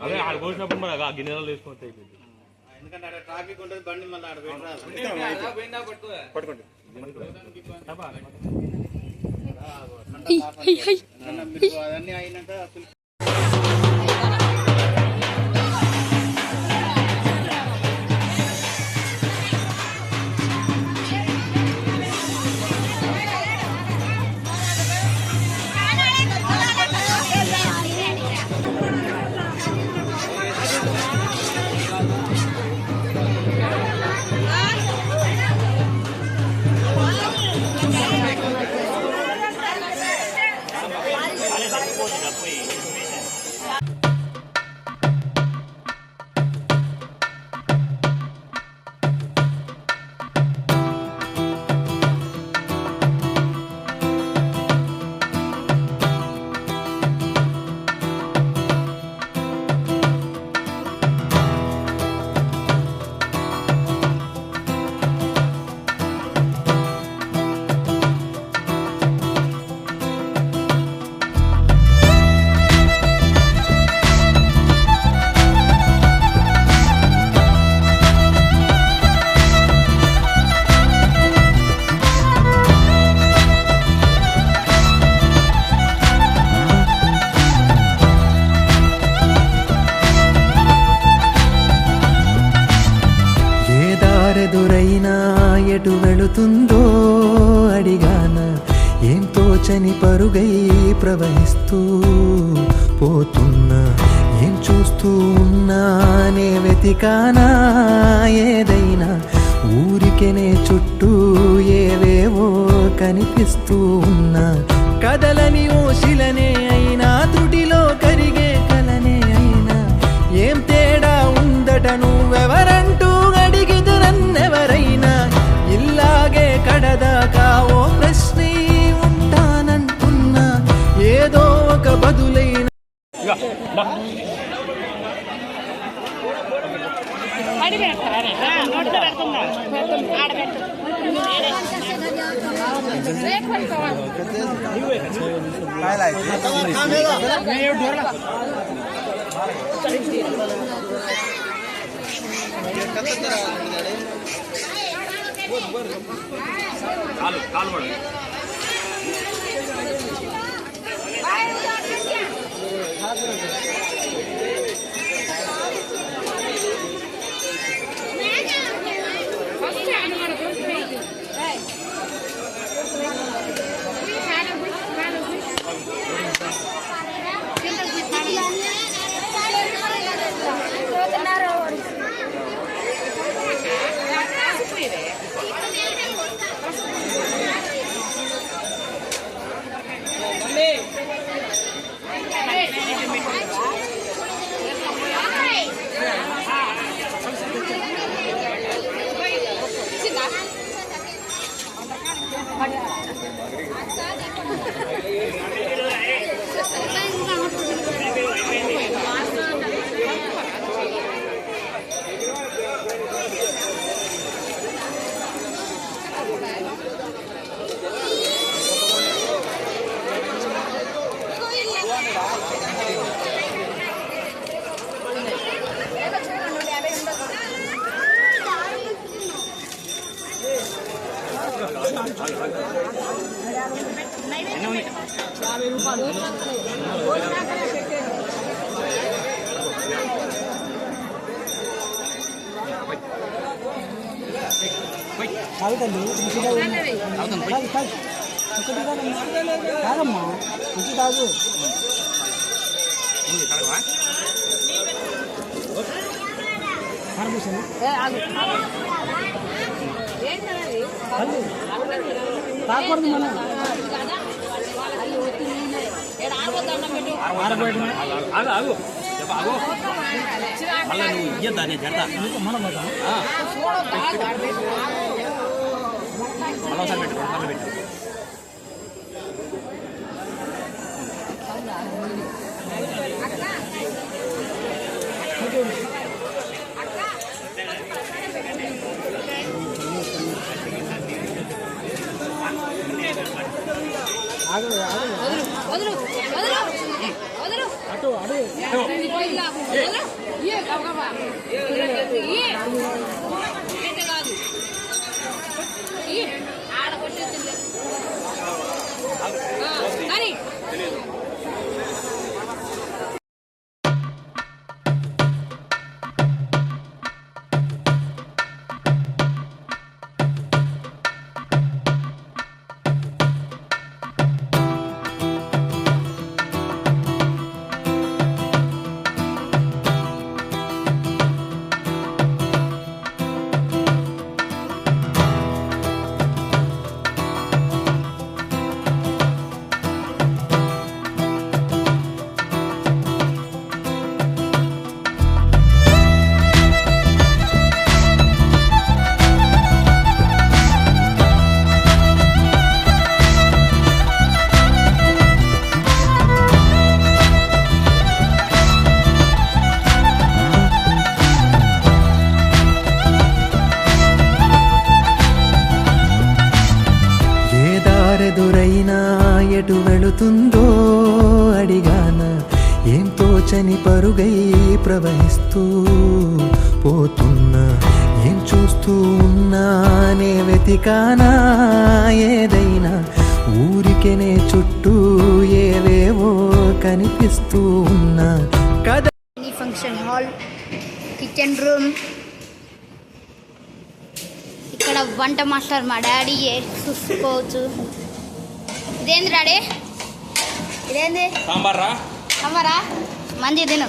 అదే ఆడ పోసినప్పుడు మరి ఆ గిన్నెలలో వేసుకుంటే ఎందుకంటే అక్కడ ట్రాఫిక్ ఉంటుంది బండి మళ్ళీ ఆడ పట్టుకోండి అవన్నీ అయినాక ఎదురైనా ఎటు వెళుతుందో అడిగాన ఏం తోచని పరుగై ప్రవహిస్తూ పోతున్నా ఏం చూస్తూ ఉన్నానే వెతికానా ఏదైనా ఊరికెనే చుట్టూ ఏవేవో కనిపిస్తూ ఉన్నా కదలని ఓశిలనే అయినా తుడిలో కరిగే కలనే అయినా ఏం తేడా ఉందట నువ్వెవరంటూ అడిగిదు నన్నెవరైనా ఇల్లాగే కడదాకా ఓ ప్రశ్నే ఉంటానంటున్నా ఏదో ఒక బదులైన కాదమ్మా మంచి తాగు తాకూడదు మనం మళ్ళీ నువ్వు ఇయ్యద్దా నేను చేస్తా మనం మళ్ళీ ఒకసారి పెట్టు మళ్ళీ పెట్టు ఆగు ఆగు వదులు వదులు వదులు వదులు పెట్టు అడుగు ఎదురైనా ఎటు వెళుతుందో అడిగాన ఏం తోచని పరుగై ప్రవహిస్తూ పోతున్నా ఏం చూస్తూ ఉన్నానే వెతికానా ఏదైనా ఊరికెనే చుట్టూ ఏవేవో కనిపిస్తూ ఉన్నా కదా. ఫంక్షన్ హాల్, కిచెన్ రూమ్, ఇక్కడ వంట మాస్టర్ మా డాడీ చూసుకోవచ్చు. ఇదేంది డాడీ? ఇదేంది సాంబారా సాంబారా? మంచి తిను.